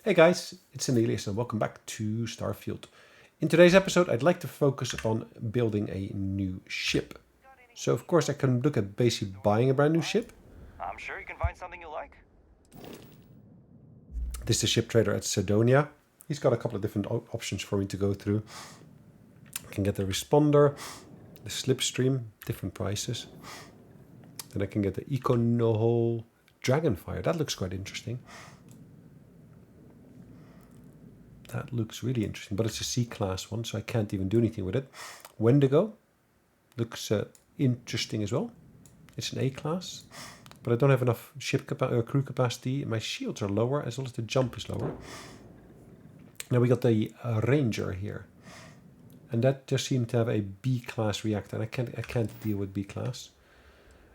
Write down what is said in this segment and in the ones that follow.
Hey guys, it's Sonelias and welcome back to Starfield. In today's episode, I'd like to focus on building a new ship. So of course I can look at basically buying a brand new ship. I'm sure you can find something you like. This is the ship trader at Sidonia. He's got a couple of different options for me to go through. I can get the responder, the slipstream, different prices. Then I can get the Econohol Dragonfire. That looks quite interesting. That looks really interesting, but it's a C-class one, so I can't even do anything with it. Wendigo looks interesting as well. It's an A-class, but I don't have enough crew capacity. My shields are lower, as well as the jump is lower. Now we got the Ranger here, and that just seemed to have a B-class reactor, and I can't deal with B-class.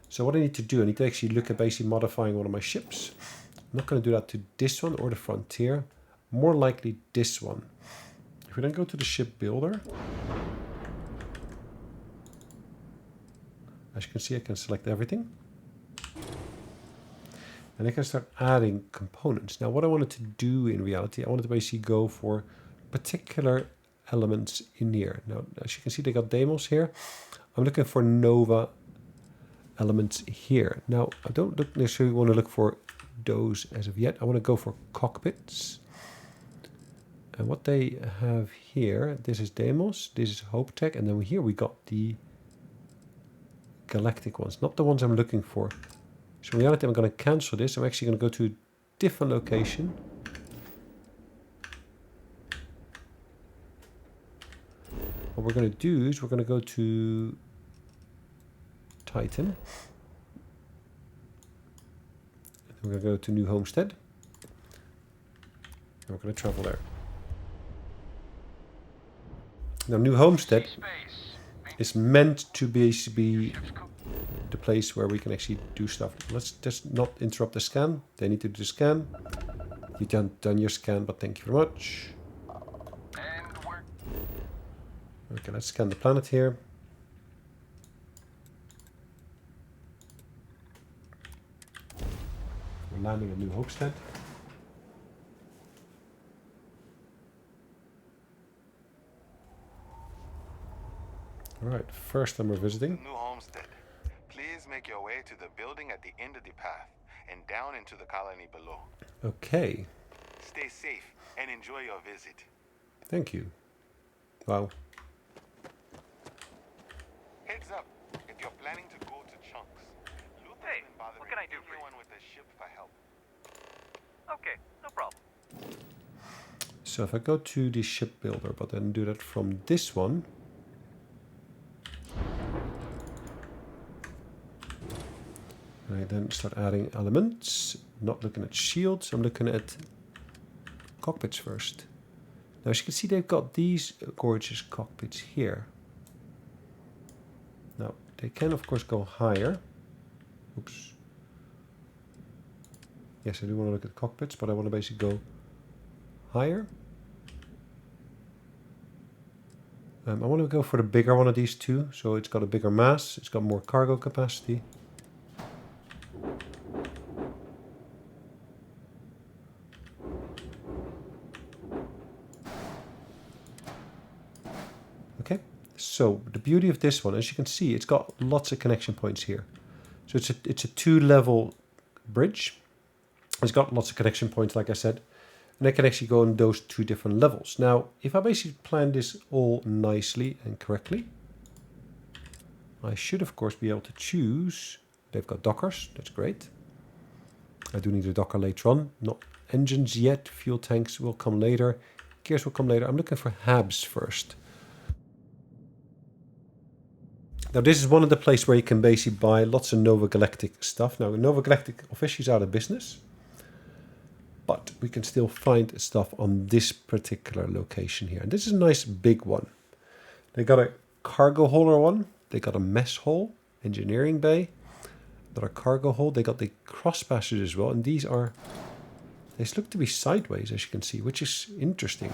So what I need to do, I need to actually look at basically modifying one of my ships. I'm not going to do that to this one or the Frontier. More likely this one. If we then go to the ship builder, as you can see, I can select everything. And I can start adding components. Now what I wanted to do in reality, I wanted to basically go for particular elements in here. Now as you can see, they got Deimos here. I'm looking for Nova elements here. Now I don't necessarily want to look for those as of yet. I want to go for cockpits. And what they have here, this is Deimos, this is Hope Tech, and then here we got the galactic ones, not the ones I'm looking for. So in reality, I'm going to cancel this. I'm actually going to go to a different location. What we're going to do is we're going to go to Titan. And we're going to go to New Homestead. And we're going to travel there. Now, New Homestead is meant to be the place where we can actually do stuff. Let's just not interrupt the scan. They need to do the scan. You haven't done your scan, but thank you very much. Okay, let's scan the planet here. We're landing at New Homestead. Alright, first time we're visiting. New Homestead. Please make your way to the building at the end of the path and down into the colony below. Okay. Stay safe and enjoy your visit. Thank you. Wow. Heads up, if you're planning to go to Chunks, Hey, what can I do for you? Anyone with a ship for help. Okay, no problem. So if I go to the ship builder, but then do that from this one. I then start adding elements, not looking at shields, I'm looking at cockpits first. Now as you can see, they've got these gorgeous cockpits here. Now they can of course go higher. Oops. Yes, I do want to look at cockpits, but I want to basically go higher. I want to go for the bigger one of these two, so it's got a bigger mass, it's got more cargo capacity. Okay, so the beauty of this one, as you can see, it's got lots of connection points here. So it's a two-level bridge. It's got lots of connection points, like I said, and I can actually go on those two different levels. Now, if I basically plan this all nicely and correctly, I should, of course, be able to choose. They've got dockers, that's great. I do need a docker later on. Not engines yet, fuel tanks will come later, gears will come later. I'm looking for HABs first. Now this is one of the places where you can basically buy lots of Nova Galactic stuff. Now Nova Galactic officially is out of business, but we can still find stuff on this particular location here. And this is a nice big one. They got a cargo holder one. They got a mess hall, engineering bay. Got a cargo hold. They got the cross passage as well. And these look to be sideways, as you can see, which is interesting.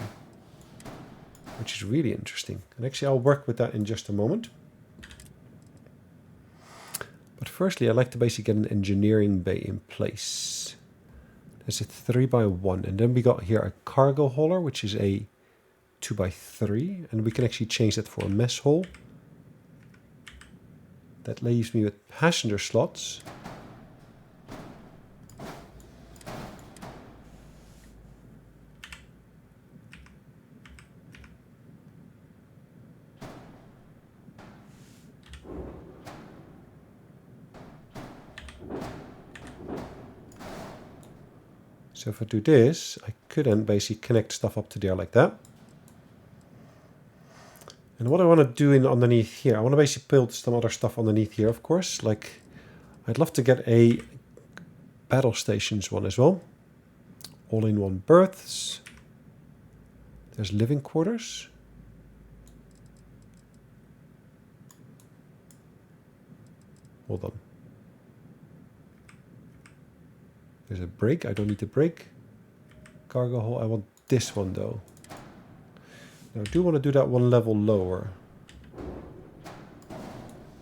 Which is really interesting. And actually I'll work with that in just a moment. But firstly, I'd like to basically get an engineering bay in place. It's a 3x1. And then we got here a cargo hauler, which is a 2x3. And we can actually change that for a mess hall. That leaves me with passenger slots. So if I do this, I could then basically connect stuff up to there like that. And what I want to do underneath here, I want to basically build some other stuff underneath here, of course. Like, I'd love to get a battle stations one as well. All-in-one berths. There's living quarters. Hold on. There's a brake. I don't need the brake. Cargo hall. I want this one though. Now I do want to do that one level lower.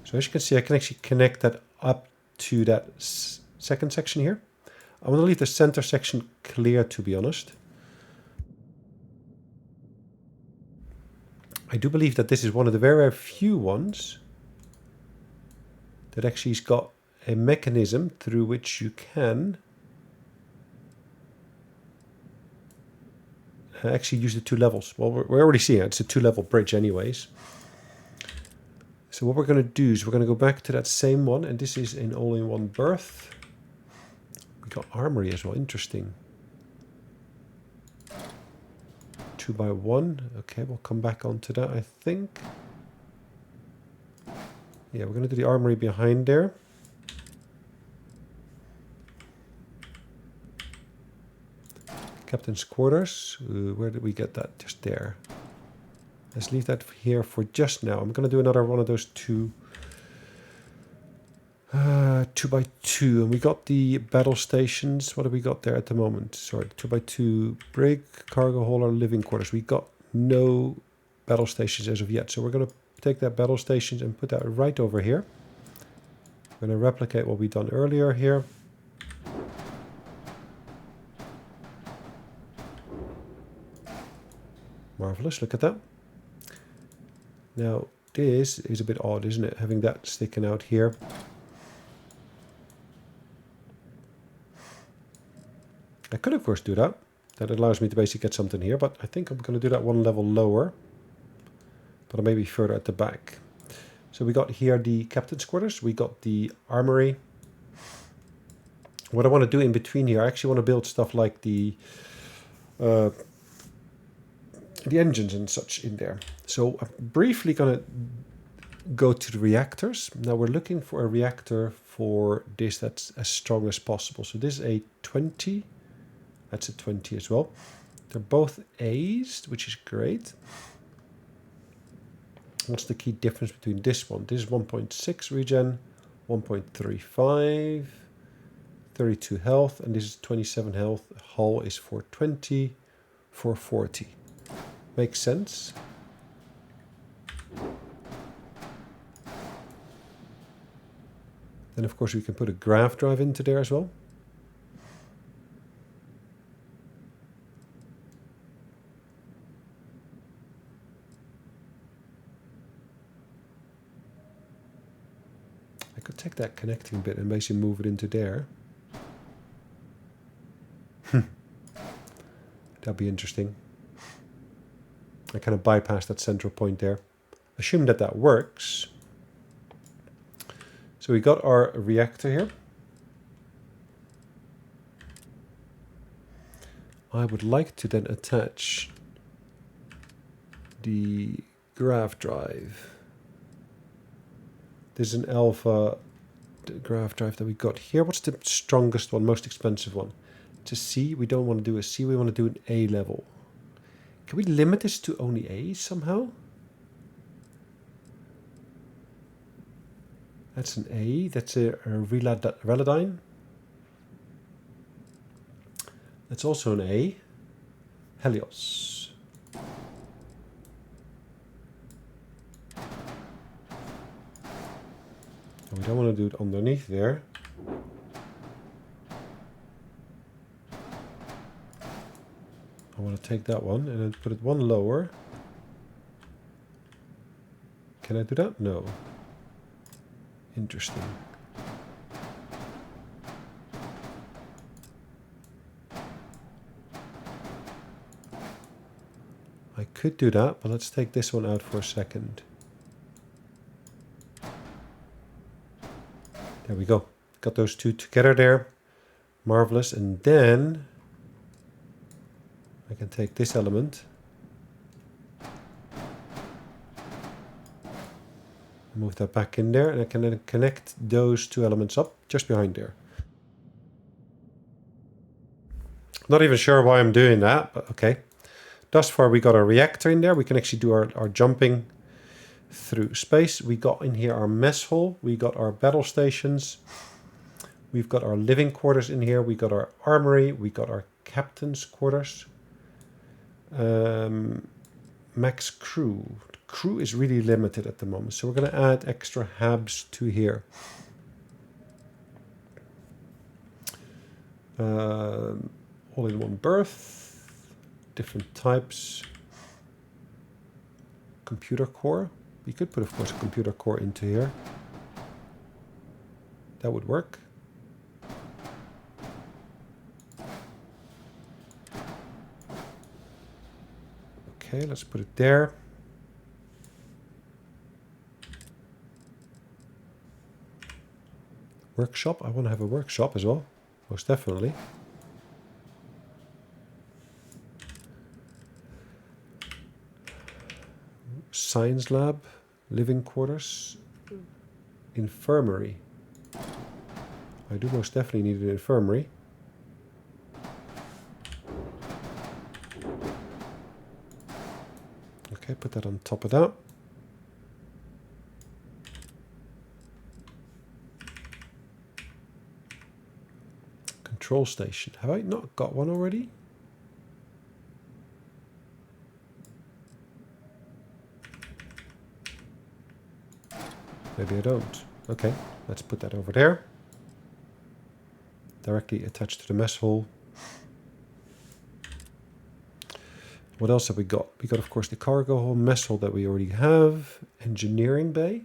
So as you can see, I can actually connect that up to that second section here. I want to leave the center section clear, to be honest. I do believe that this is one of the very, very few ones that actually has got a mechanism through which you can actually use the two levels. Well, we're already seeing it. It's a two-level bridge anyways. So what we're going to do is we're going to go back to that same one, and this is an all-in-one berth. We got armory as well. Interesting. 2x1. Okay, we'll come back onto that, I think. Yeah, we're going to do the armory behind there. Captain's quarters. Where did we get that? Just there. Let's leave that here for just now. I'm going to do another one of those 2x2. And we got the battle stations. What have we got there at the moment? Sorry, 2x2 brig, cargo hauler, living quarters. We got no battle stations as of yet. So we're going to take that battle stations and put that right over here. We're going to replicate what we done earlier here. Marvelous, look at that. Now, this is a bit odd, isn't it? Having that sticking out here. I could, of course, do that. That allows me to basically get something here, but I think I'm going to do that one level lower. But maybe further at the back. So we got here the captain's quarters. We got the armory. What I want to do in between here, I actually want to build stuff like the engines and such in there. So I'm briefly going to go to the reactors. Now we're looking for a reactor for this that's as strong as possible. So this is a 20. That's a 20 as well. They're both A's, which is great. What's the key difference between this one? This is 1.6 regen, 1.35, 32 health, and this is 27 health. Hull is 420, 440. Makes sense. Then of course we can put a grav drive into there as well. I could take that connecting bit and basically move it into there. That'd be interesting. I kind of bypass that central point there. Assume that that works. So we got our reactor here. I would like to then attach the grav drive. This is an alpha grav drive that we got here. What's the strongest one, most expensive one? It's a C. We don't want to do a C. We want to do an A level. Can we limit this to only A's somehow? That's an A. That's a Reladine. That's also an A. Helios. And we don't want to do it underneath there. I want to take that one and then put it one lower. Can I do that? No. Interesting. I could do that, but let's take this one out for a second. There we go. Got those two together there. Marvelous. And then I can take this element, move that back in there, and I can then connect those two elements up just behind there. Not even sure why I'm doing that, but okay. Thus far we got our reactor in there. We can actually do our jumping through space. We got in here our mess hall. We got our battle stations. We've got our living quarters in here. We got our armory. We got our captain's quarters. Max crew. Crew is really limited at the moment, so we're going to add extra habs to here. All-in-one berth, different types. Computer core. We could put, of course, a computer core into here. That would work. Okay, let's put it there. Workshop. I want to have a workshop as well. Most definitely. Science lab. Living quarters. Infirmary. I do most definitely need an infirmary. Okay, put that on top of that. Control station. Have I not got one already? Maybe I don't. Okay, let's put that over there. Directly attached to the mess hall. What else have we got? We got, of course, the cargo hall, mess hall that we already have. Engineering bay.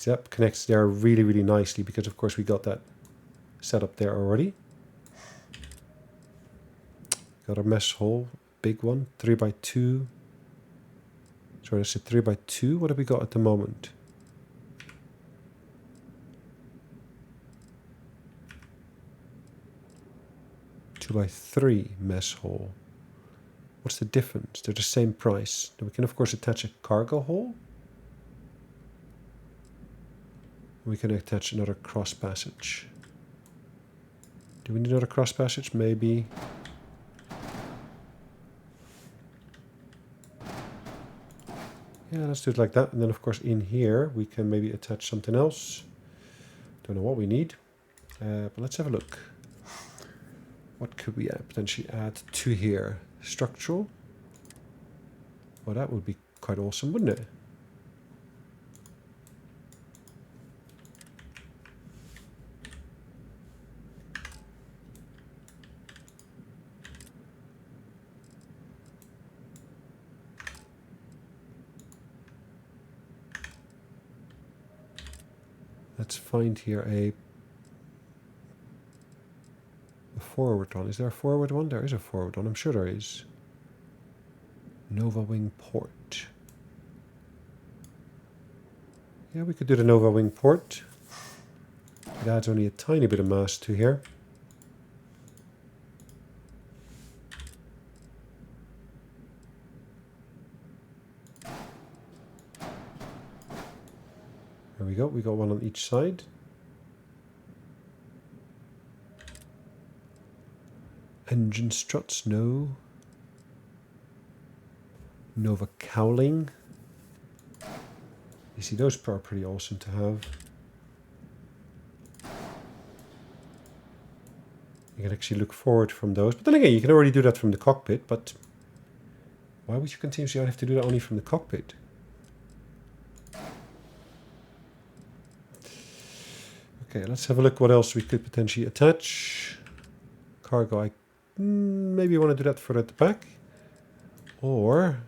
Yep, connects there really, really nicely because, of course, we got that set up there already. Got our mess hall, big one, 3x2. Sorry, that's a 3x2. What have we got at the moment? Two by 3 mess hall. What's the difference? They're the same price. Then we can, of course, attach a cargo hall. We can attach another cross passage. Do we need another cross passage? Maybe. Yeah, let's do it like that. And then, of course, in here, we can maybe attach something else. Don't know what we need. But let's have a look. What could we potentially add to here? Structural. Well, that would be quite awesome, wouldn't it? Let's find here a forward one. Is there a forward one? There is a forward one. I'm sure there is. Nova Wing port. Yeah, we could do the Nova Wing port. It adds only a tiny bit of mass to here. There we go. We got one on each side. Engine struts, no. Nova cowling. You see, those are pretty awesome to have. You can actually look forward from those. But then again, you can already do that from the cockpit, but why would you continuously have to do that only from the cockpit? Okay, let's have a look what else we could potentially attach. Cargo, maybe I want to do that further at the back. Or...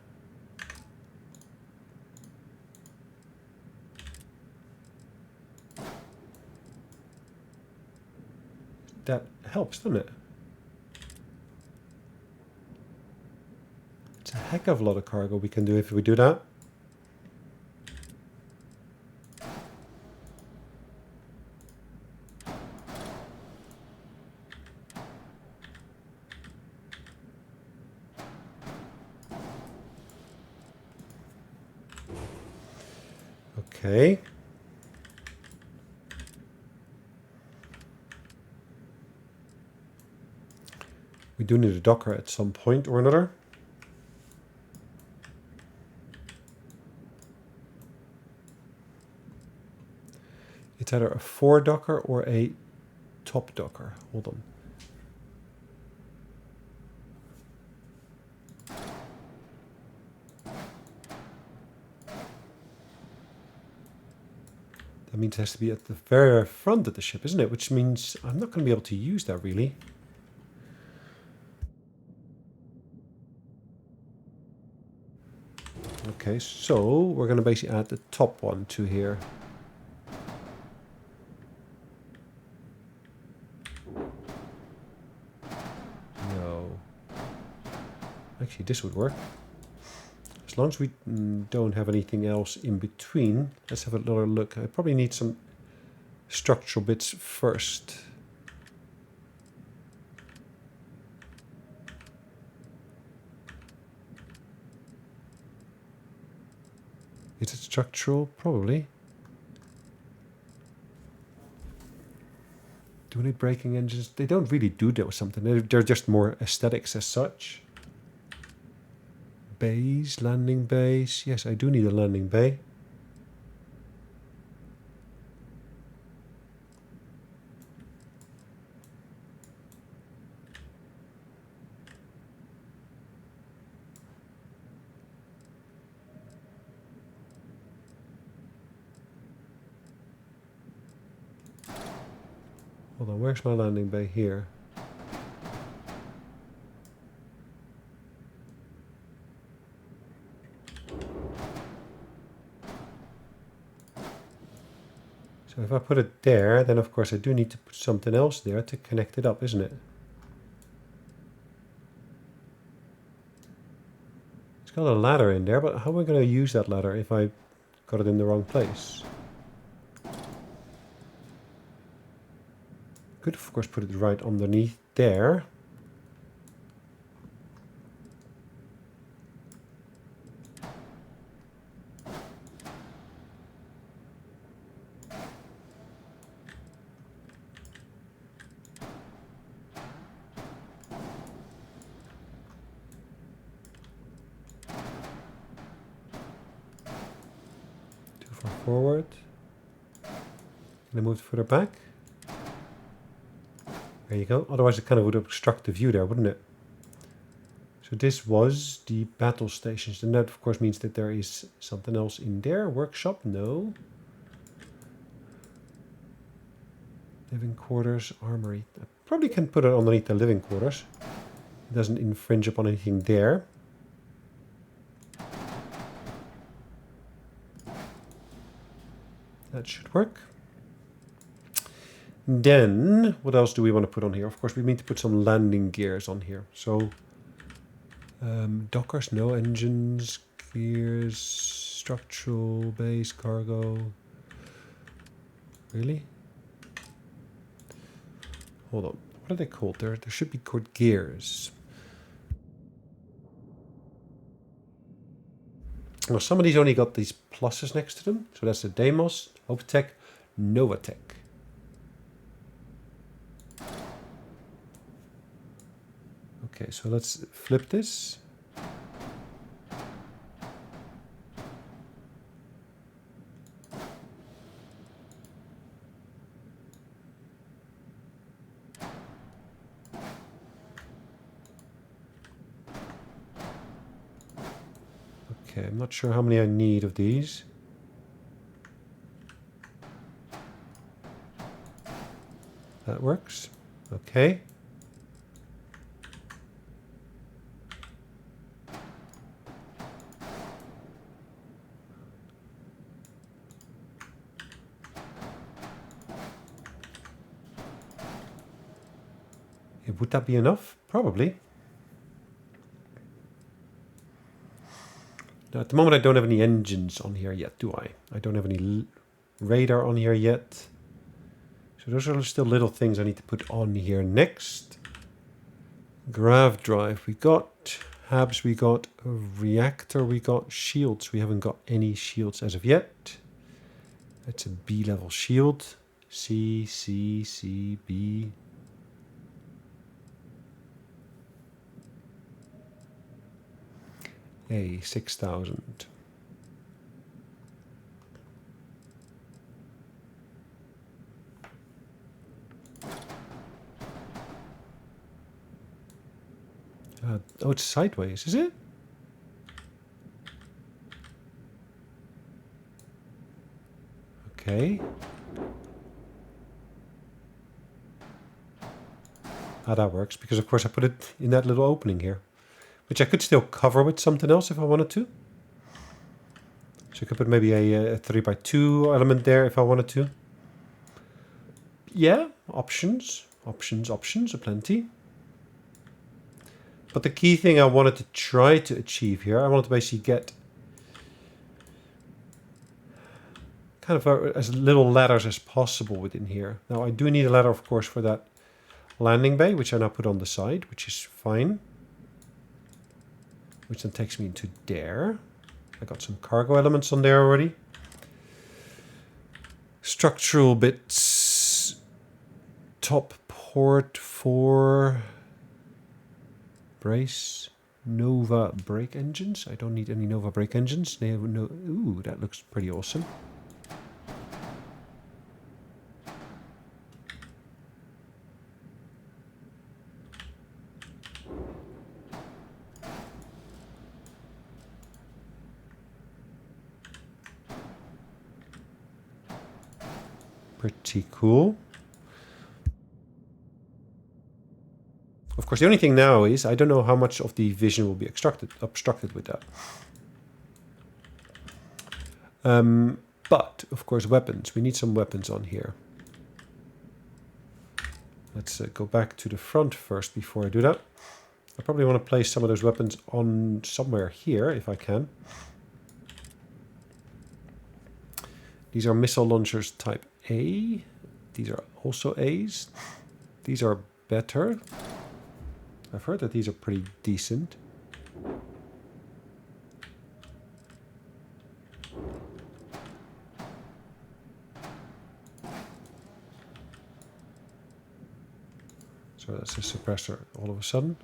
that helps, doesn't it? It's a heck of a lot of cargo we can do if we do that. Okay. We do need a docker at some point or another. It's either a fore docker or a top docker. Hold on. That means it has to be at the very front of the ship, isn't it? Which means I'm not going to be able to use that really. Okay, so we're going to basically add the top one to here. No. Actually, this would work. As long as we don't have anything else in between. Let's have another look. I probably need some structural bits first. Is it structural? Probably. Do we need braking engines? They don't really do that with something. They're just more aesthetics as such. Bays, landing bays. Yes, I do need a landing bay. Hold on, where's my landing bay? Here. So if I put it there, then of course I do need to put something else there to connect it up, isn't it? It's got a ladder in there, but how am I going to use that ladder if I got it in the wrong place? Could of course put it right underneath there. Too far forward. Can I move it further back? There you go. Otherwise it kind of would obstruct the view there, wouldn't it? So this was the battle stations. And that of course means that there is something else in there. Workshop? No. Living quarters, armory. I probably can put it underneath the living quarters. It doesn't infringe upon anything there. That should work. Then, what else do we want to put on here? Of course, we need to put some landing gears on here. So, dockers, no engines, gears, structural, base, cargo. Really? Hold on. What are they called? There should be called gears. Well, some of these only got these pluses next to them. So that's the Deimos, Optech, Novatech. Okay, so let's flip this. Okay, I'm not sure how many I need of these. That works. Okay. Would that be enough? Probably. Now, at the moment, I don't have any engines on here yet, do I? I don't have any radar on here yet. So those are still little things I need to put on here next. Grav drive we got. Habs we got. Reactor we got. Shields. We haven't got any shields as of yet. That's a B level shield. C, C, C, B. A, 6,000. Oh, it's sideways, is it? Okay. Ah, that works, because of course I put it in that little opening here. Which I could still cover with something else if I wanted to. So I could put maybe a 3x2 element there if I wanted to. Yeah, options, options, options aplenty. But the key thing I wanted to try to achieve here, I wanted to basically get kind of as little ladders as possible within here. Now I do need a ladder, of course, for that landing bay, which I now put on the side, which is fine. Which then takes me into there. I got some cargo elements on there already. Structural bits. Top port for brace. Nova brake engines. I don't need any Nova brake engines. They have no. Ooh, that looks pretty awesome. Pretty cool. Of course, the only thing now is I don't know how much of the vision will be obstructed with that. But, of course, weapons. We need some weapons on here. Let's go back to the front first before I do that. I probably want to place some of those weapons on somewhere here, if I can. These are missile launchers type A. These are also A's. These are better. I've heard that these are pretty decent. So that's a suppressor all of a sudden.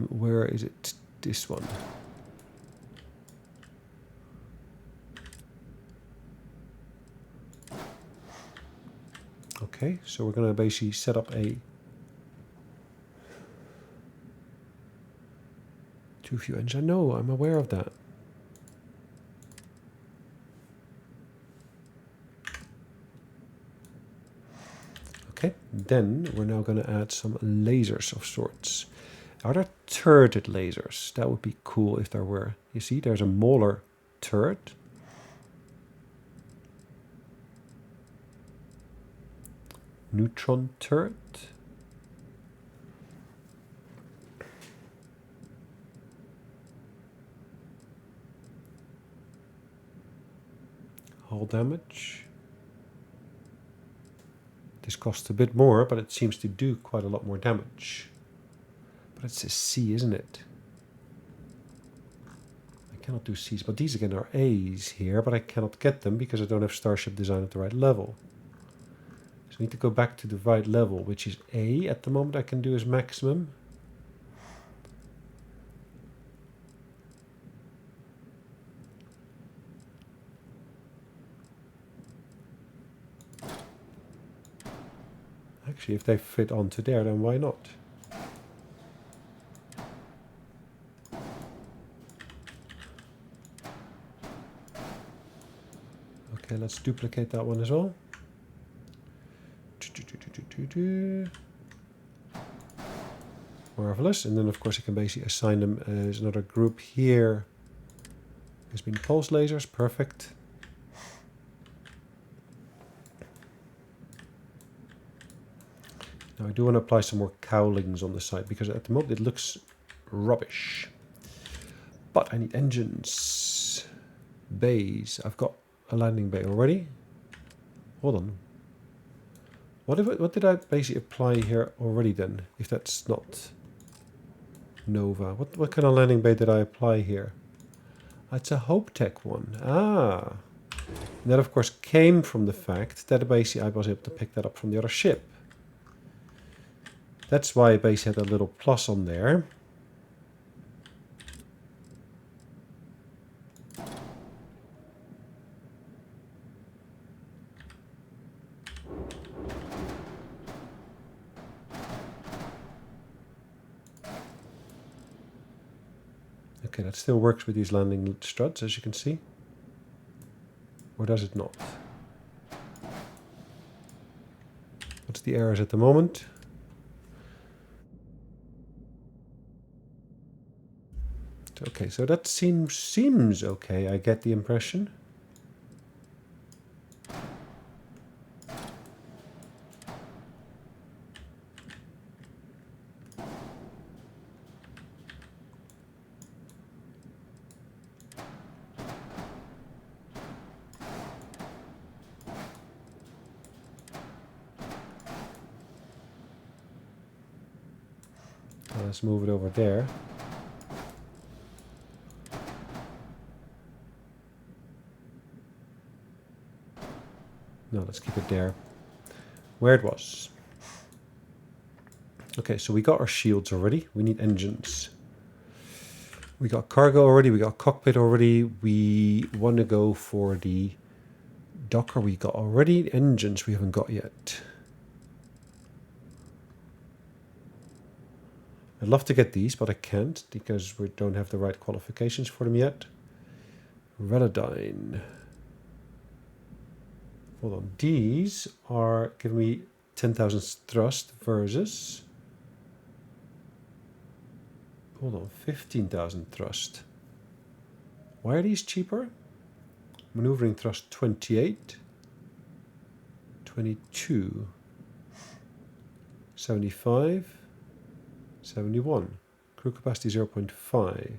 Where is it? This one. Okay, so we're going to basically set up a too few engines. I know, I'm aware of that. Okay, then we're now going to add some lasers of sorts. Are there turreted lasers? That would be cool if there were. You see, there's a Mauler turret. Neutron turret. Hull damage. This costs a bit more, but it seems to do quite a lot more damage. But it's a C, isn't it? I cannot do C's, but these again are A's here, but I cannot get them because I don't have Starship Design at the right level. So I need to go back to the right level, which is A. At the moment I can do as maximum. Actually, if they fit onto there, then why not? Okay, let's duplicate that one as well. Marvelous. And then of course I can basically assign them as another group here. Has been pulse lasers. Perfect. Now I do want to apply some more cowlings on the side because at the moment it looks rubbish. But I need engines. Bays. I've got a landing bay already. Hold on. What did I basically apply here already then? If that's not Nova. What kind of landing bay did I apply here? It's a Hope Tech one. Ah. And that of course came from the fact that basically I was able to pick that up from the other ship. That's why I basically had a little plus on there. Okay, that still works with these landing struts, as you can see. Or does it not? What's the errors at the moment? Okay, so that seems okay, I get the impression. Let's move it over there. No, let's keep it there. Where it was. Okay, so we got our shields already. We need engines. We got cargo already. We got cockpit already. We want to go for the docker. We got already. Engines we haven't got yet. I'd love to get these, but I can't because we don't have the right qualifications for them yet. Relodyne. Hold on. These are giving me 10,000 thrust versus... Hold on. 15,000 thrust. Why are these cheaper? Maneuvering thrust 28. 22. 75. 71. Crew capacity 0.5.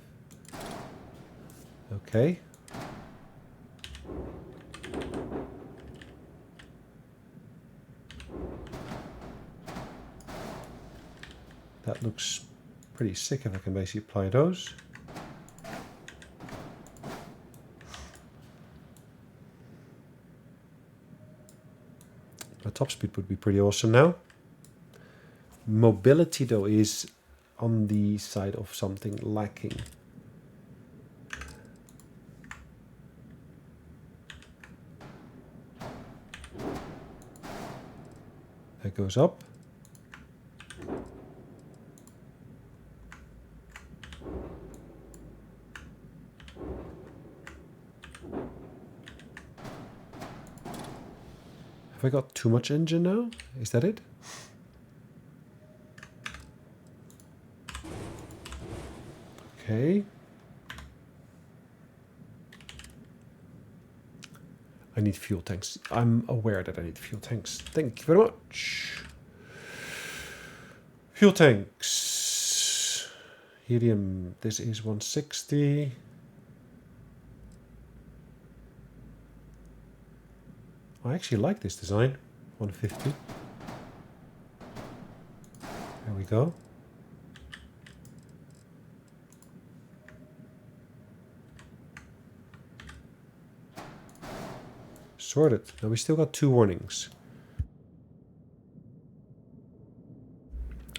Okay. That looks pretty sick if I can basically apply those. My top speed would be pretty awesome now. Mobility though is on the side of something lacking. That goes up. Have I got too much engine now? Is that it? Okay. I need fuel tanks. I'm aware that I need fuel tanks. Thank you very much. Fuel tanks. Helium. This is 160. I actually like this design. 150. There we go. Sorted. Now we still got 2 warnings.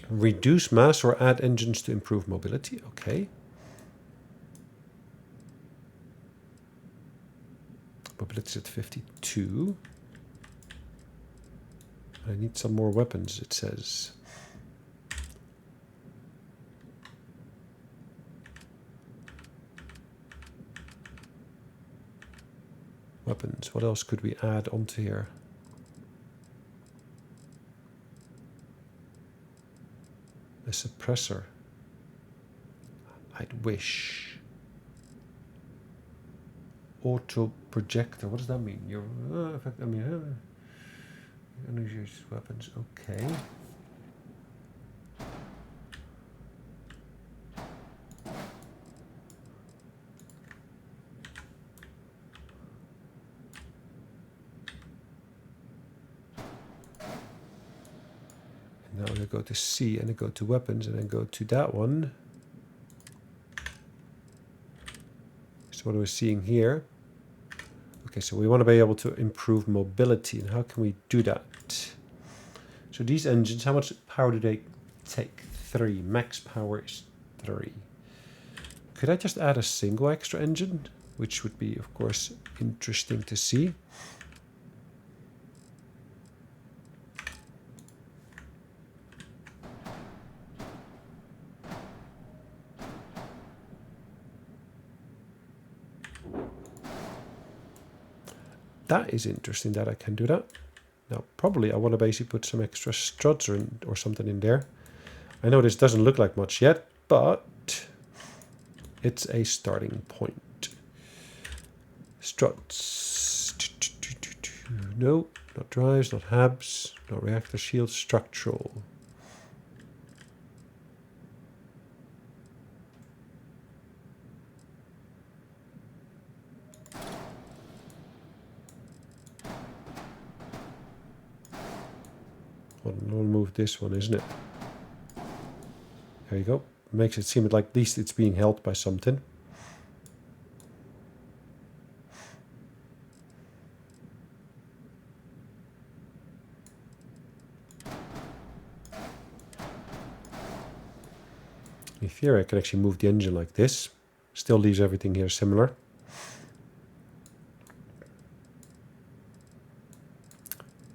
Reduce mass or add engines to improve mobility. Okay. Mobility is at 52. I need some more weapons, it says. Weapons. What else could we add onto here? A suppressor. I'd wish. Auto projector. What does that mean? You're use weapons. Okay. And now I go to C and I go to weapons and then go to that one. So what are we seeing here? Okay, so we want to be able to improve mobility. And how can we do that? So these engines, how much power do they take? 3. Max power is 3. Could I just add a single extra engine? Which would be, of course, interesting to see. That is interesting that I can do that. Now, probably I want to basically put some extra struts or something in there. I know this doesn't look like much yet, but it's a starting point. Struts. No, not drives, not hubs, not reactor shields, structural. Well, we'll move this one, isn't it? There you go. Makes it seem like at least it's being held by something. In theory, I can actually move the engine like this. Still leaves everything here similar.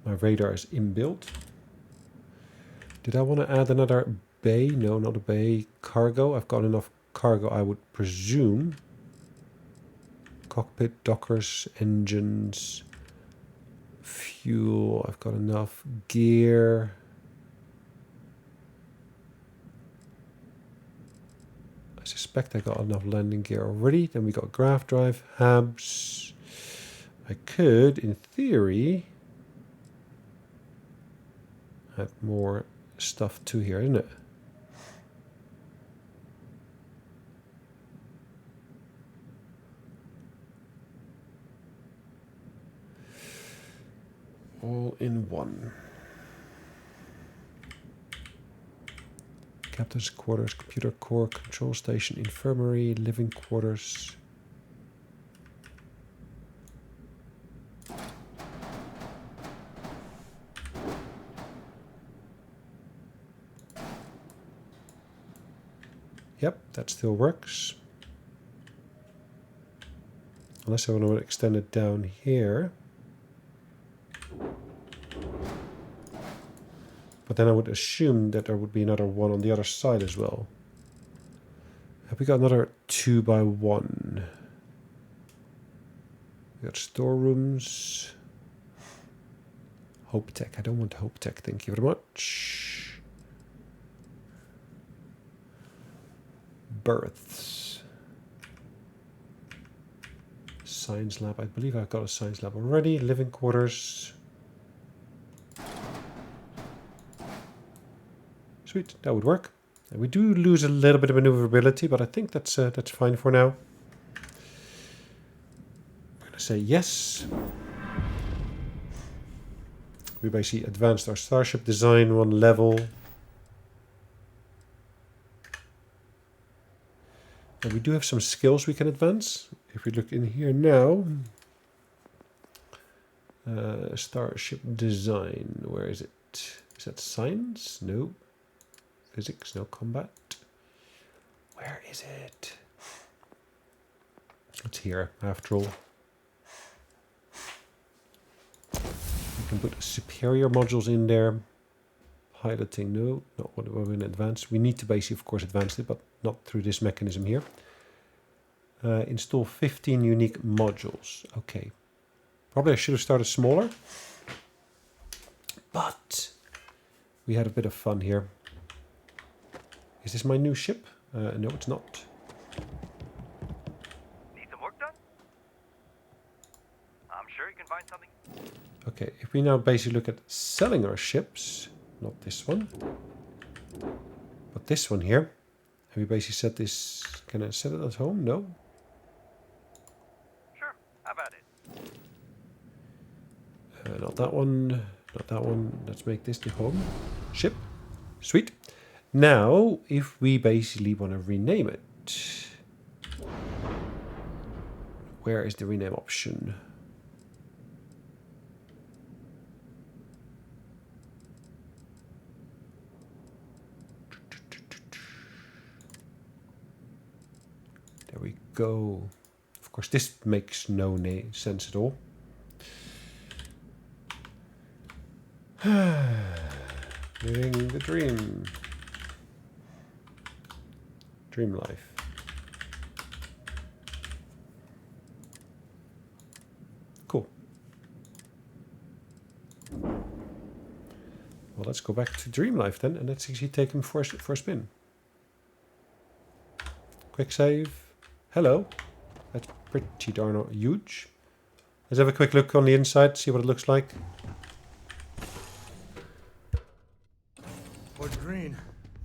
My radar is inbuilt. Did I want to add another bay? No, not a bay. Cargo. I've got enough cargo, I would presume. Cockpit, dockers, engines, fuel. I've got enough gear. I suspect I got enough landing gear already. Then we got grav drive, hubs. I could, in theory, add more stuff to here, isn't it? All in one. Captain's quarters, computer core, control station, infirmary, living quarters. Yep, that still works. Unless I want to extend it down here. But then I would assume that there would be another one on the other side as well. Have we got another 2x1? We got storerooms. Hope Tech. I don't want Hope Tech, thank you very much. Berths. Science lab. I believe I've got a science lab already. Living quarters. Sweet, that would work. And we do lose a little bit of maneuverability, but I think that's fine for now. I'm going to say yes. We basically advanced our starship design one level. And we do have some skills we can advance. If we look in here now, starship design, where is it? Is that science? No. Physics, no combat. Where is it? It's here, after all. We can put superior modules in there. Piloting, no, not what we're in advance. We need to basically, of course, advance it, but not through this mechanism here. Install 15 unique modules. Okay. Probably I should have started smaller. But we had a bit of fun here. Is this my new ship? No, it's not. Need some work done? I'm sure you can find something. Okay, if we now basically look at selling our ships, not this one, but this one here, and we basically set this, can I set it at home? No. Sure, how about it? Not that one, not that one. Let's make this the home ship. Sweet. Now, if we basically want to rename it, where is the rename option? There we go. Of course, this makes no sense at all. Living the dream. Dream life. Cool. Well, let's go back to dream life then, and let's actually take him for a spin. Quick save. Hello. That's pretty darn huge. Let's have a quick look on the inside, see what it looks like. Port green.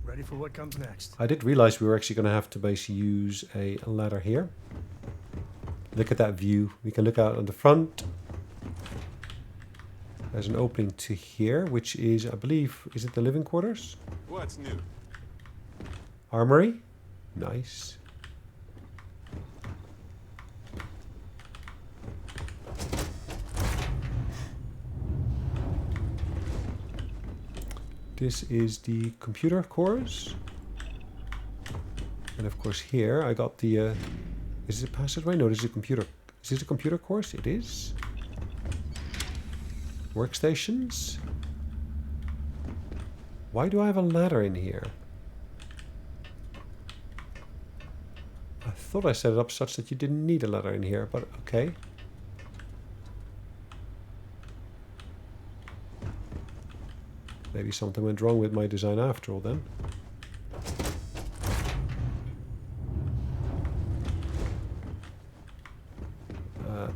Ready for what comes next. I did realize we were actually going to have to basically use a ladder here. Look at that view. We can look out on the front. There's an opening to here, which is, I believe, is it the living quarters? What's new? Armory. Nice. This is the computer cores. And of course here I got the... is it a passageway? No, this is a computer. Is this a computer course? It is. Workstations. Why do I have a ladder in here? I thought I set it up such that you didn't need a ladder in here, but okay. Maybe something went wrong with my design after all then.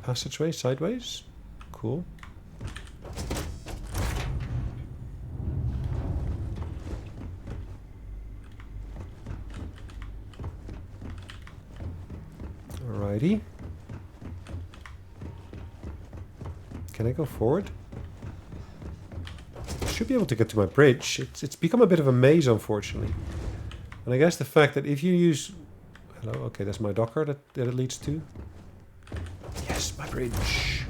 Passageway sideways. Cool. Alrighty. Can I go forward? Should be able to get to my bridge. It's become a bit of a maze, unfortunately. And I guess the fact that if you use... Hello, okay, that's my docker that it leads to. Yes, my bridge.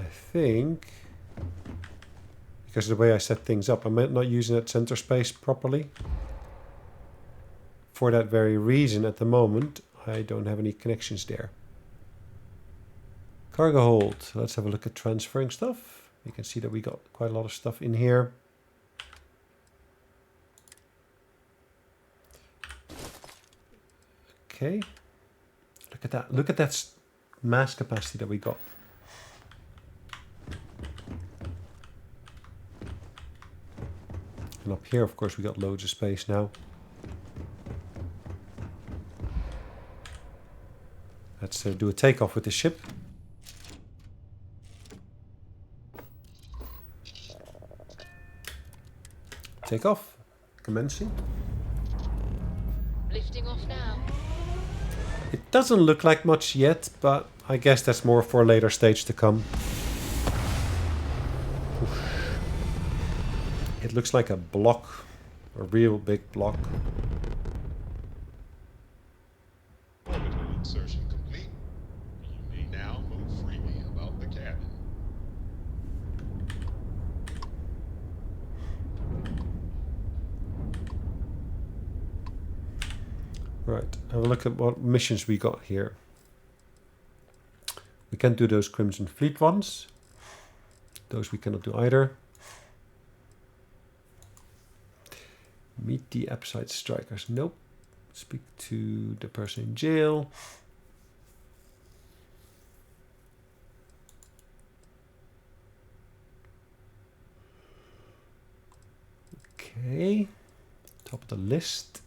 I think... because of the way I set things up, I'm not using that center space properly. For that very reason, at the moment, I don't have any connections there. Cargo hold. Let's have a look at transferring stuff. You can see that we got quite a lot of stuff in here. Okay. Look at that. Look at that mass capacity that we got. And up here, of course, we got loads of space now. Let's do a takeoff with the ship. Takeoff. Commencing. Lifting off now. It doesn't look like much yet, but I guess that's more for a later stage to come. Oof. It looks like a block. A real big block. Orbital insertion complete. You may now move freely about the cabin. Right, have a look at what missions we got here. We can't do those Crimson Fleet ones. Those we cannot do either. Meet the Epside strikers. Nope. Speak to the person in jail. Okay. Top of the list.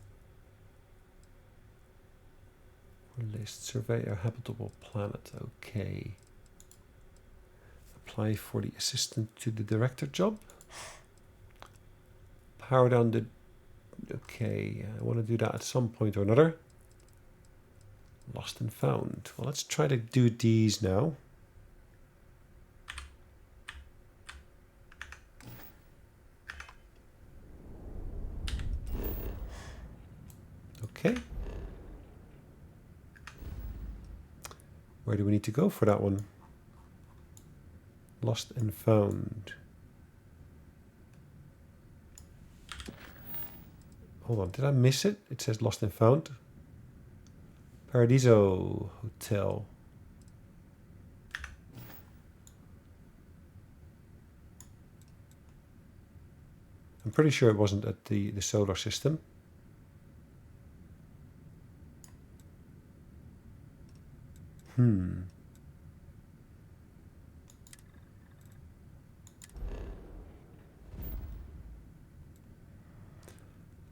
List. Survey a habitable planet. Okay. Apply for the assistant to the director job. Power down the... Okay, I want to do that at some point or another. Lost and found. Well, let's try to do these now. Okay. Where do we need to go for that one? Lost and found. Hold on, did I miss it? It says lost and found. Paradiso Hotel. I'm pretty sure it wasn't at the solar system.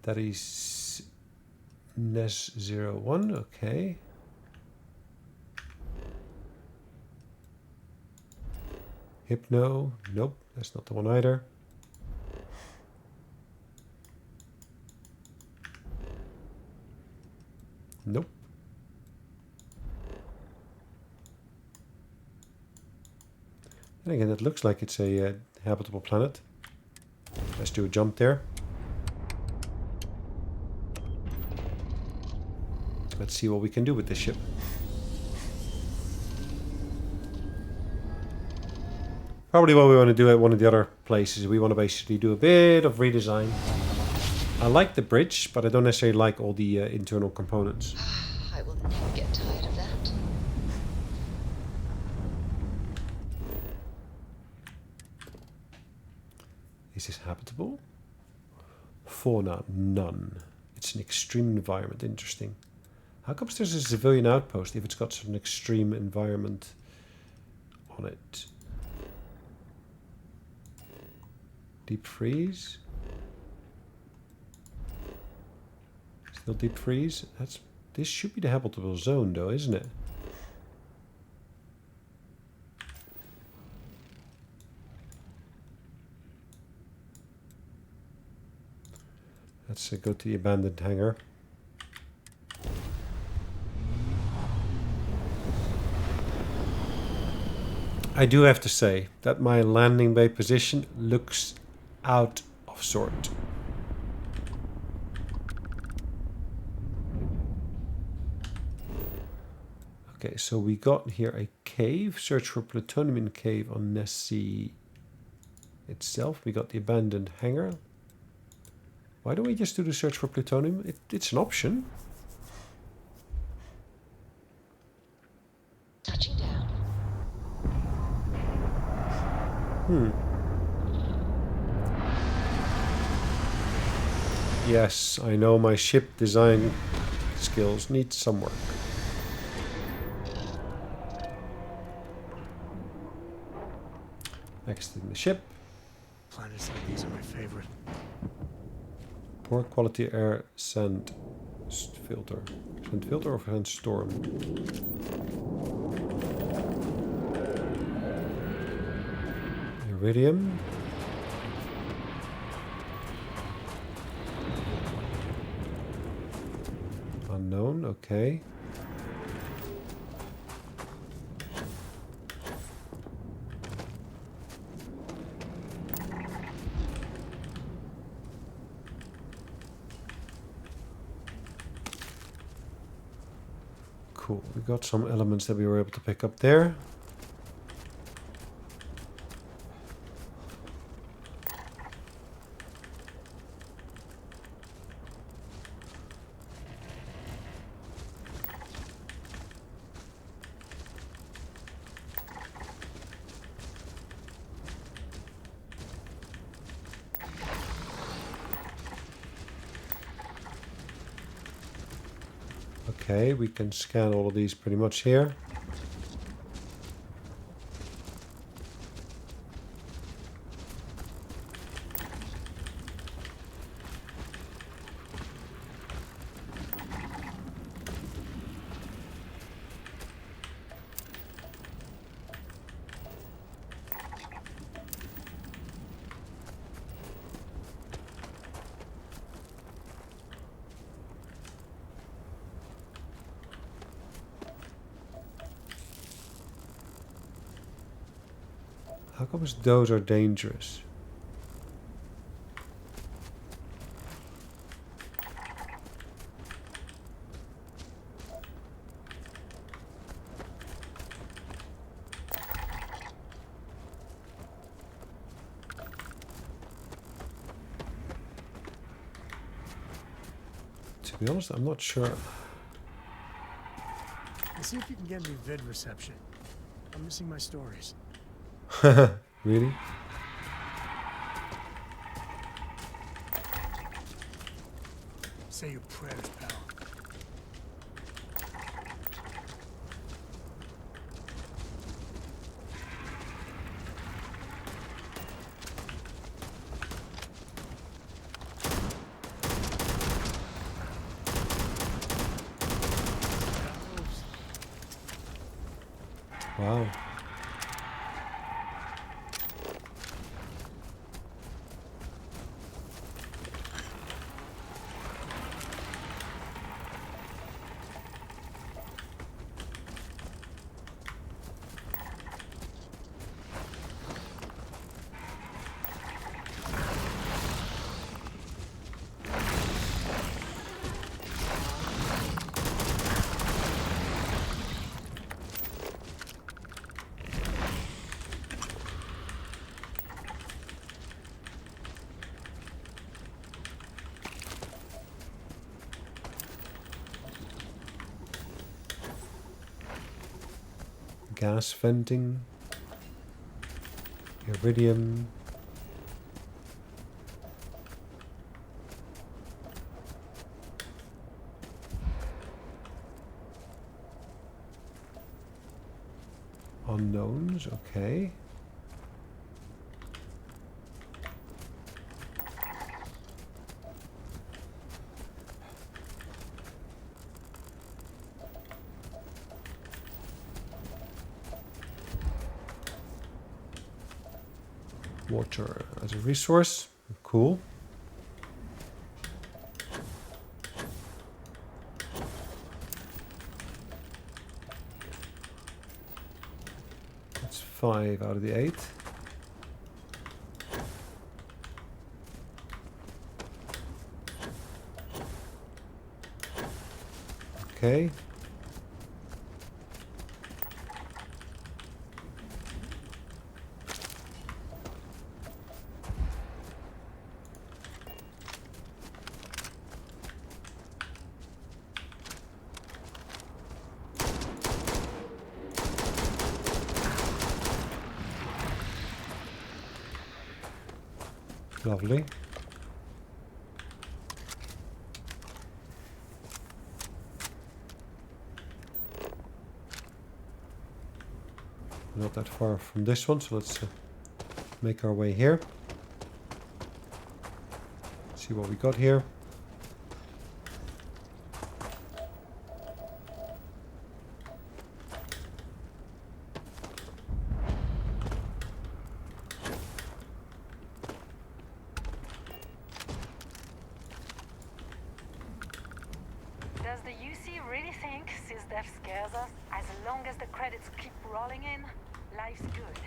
That is NES 01, okay. Hypno, nope, that's not the one either. Nope. And again, it looks like it's a habitable planet. Let's do a jump there. Let's see what we can do with this ship. Probably what we want to do at one of the other places, we want to basically do a bit of redesign. I like the bridge, but I don't necessarily like all the internal components. I will never get tired of that. Is this habitable? Fauna, none. It's an extreme environment, interesting. How comes there's a civilian outpost if it's got such an extreme environment on it? Deep freeze? Still deep freeze? This should be the habitable zone though, isn't it? Let's go to the abandoned hangar. I do have to say that my landing bay position looks out of sort. Okay, so we got here a cave. Search for plutonium in cave on Nessie itself. We got the abandoned hangar. Why don't we just do the search for plutonium? It's an option. Touching down. Yes, I know my ship design skills need some work. Next in the ship. Planets like these are my favorite. Poor quality air sand filter. Sand filter or sand storm? Iridium. Unknown, okay. Cool, we got some elements that we were able to pick up there. Okay, we can scan all of these pretty much here. How come those are dangerous? To be honest, I'm not sure. Let's see if you can get me vid reception. I'm missing my stories. Really? Say your prayers, pal. Wow. Gas venting. Iridium. Unknowns, okay. Water as a resource, cool. That's 5 out of the 8. Okay. Lovely. Not that far from this one, so let's make our way here. See what we got here. Does the UC really think SysDef scares us? As long as the credits keep rolling in, life's good.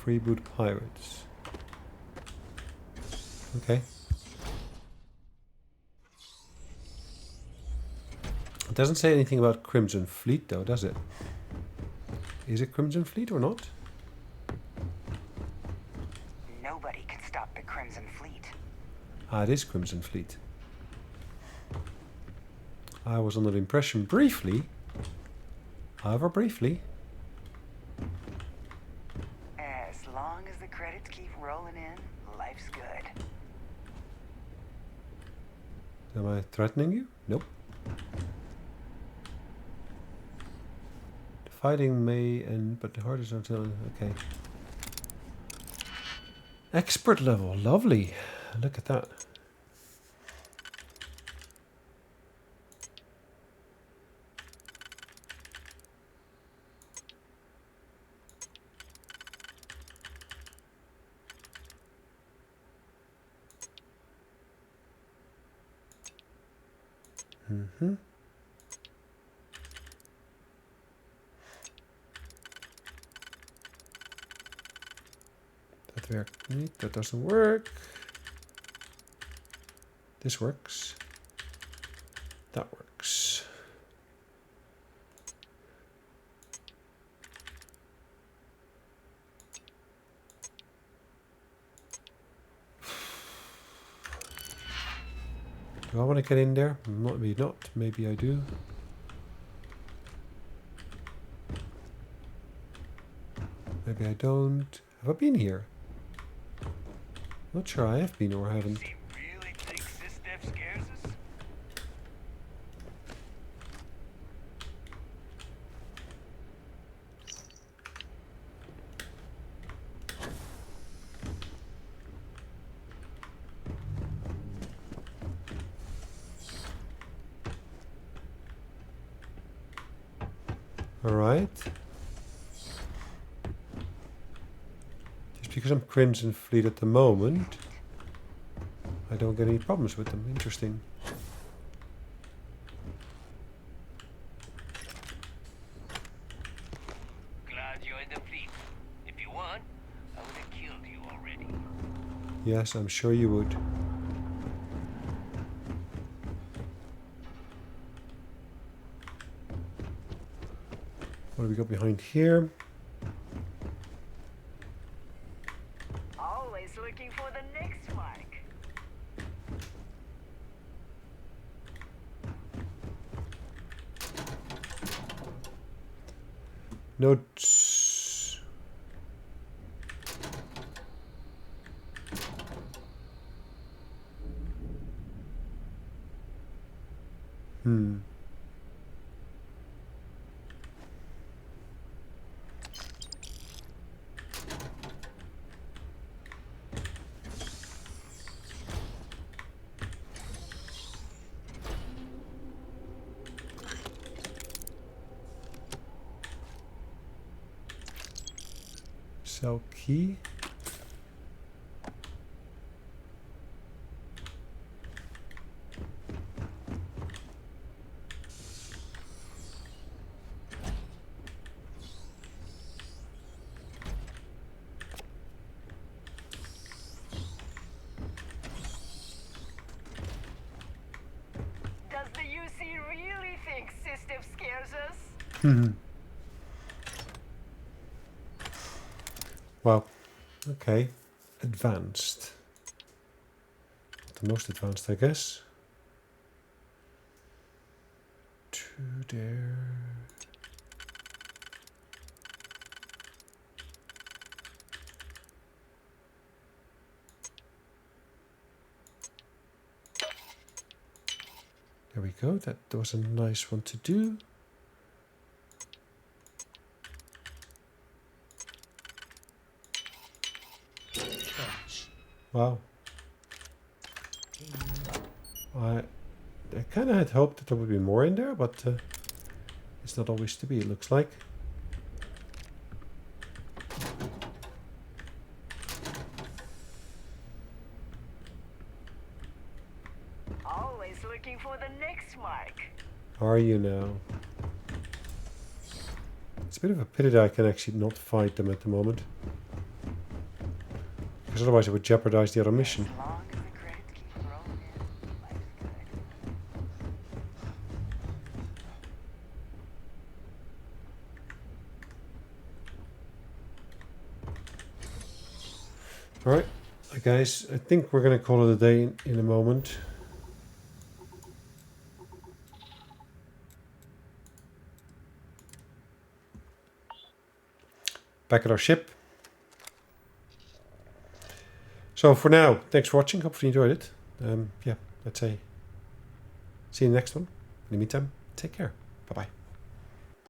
Freeboot pirates. Okay. It doesn't say anything about Crimson Fleet though, does it? Is it Crimson Fleet or not? Nobody can stop the Crimson Fleet. Ah, it is Crimson Fleet. I was under the impression briefly, however briefly, credits keep rolling in, life's good. Am I threatening you? Nope. The fighting may end, but the heart is until... Okay. Expert level. Lovely. Look at that. Mm-hmm. That werkt niet. That doesn't work. This works. That works. Do I want to get in there? Maybe not. Maybe I do. Maybe I don't. Have I been here? Not sure I have been or haven't. He really thinks this stuff scares us? Alright. Just because I'm Crimson Fleet at the moment, I don't get any problems with them. Interesting. Glad you're in the fleet. If you want, I would have killed you already. Yes, I'm sure you would. What do we got behind here? Always looking for the next mark. Notes. Cell key. Does the UC really think system scares us? Wow. Okay. Advanced. The most advanced, I guess. To there. There we go. That was a nice one to do. Wow. I kind of had hoped that there would be more in there, but it's not always to be, it looks like. Always looking for the next mark. Are you now? It's a bit of a pity that I can actually not fight them at the moment. Because otherwise it would jeopardize the other mission. As long as the credits keep rolling in, life's good. Alright, guys, I think we're going to call it a day in a moment. Back at our ship. So for now, thanks for watching. Hopefully you enjoyed it. Yeah, let's say see you in the next one. In the meantime, take care. Bye-bye.